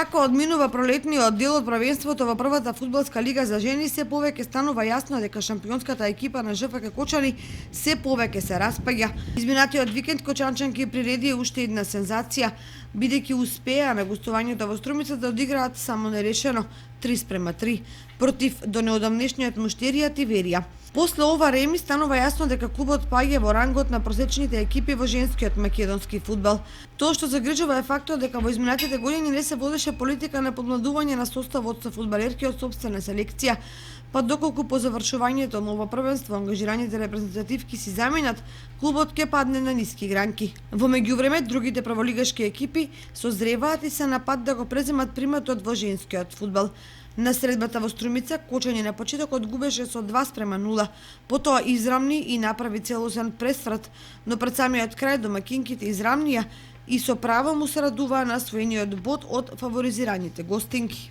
Како одминува пролетниот дел од првенството во првата фудбалска лига за жени, се повеќе станува јасно дека шампионската екипа на ЖФК Кочани се повеќе се распаѓа. Изминатиот викенд кочанчанки приреди уште една сензација, бидејќи успеа на гостувањето во Струмица да одиграат само нерешено 3:3 против до неодамнешниот Муштерија Тиверија. После ова реми станува јасно дека клубот паѓа во рангот на просечните екипи во женскиот македонски фудбал. Тоа што загрижува е фактот дека во изминатите години не се водеше политика на подмладување на составот со фудбалерки од сопствена селекција, па доколку по завршувањето на ова првенство ангажираните репрезентативки си заменат, клубот ќе падне на ниски гранки. Во меѓувреме, другите прволигашки екипи созреваат и се на пат да го преземат приматот во женскиот фудбал. На средбата во Струмица, Кочани на почетокот губеше со 2:0, потоа израмни и направи целосен пресврат, но пред самиот крај домакинките израмнија и со право му се радуваа на освоениот бод од фаворизираните гостинки.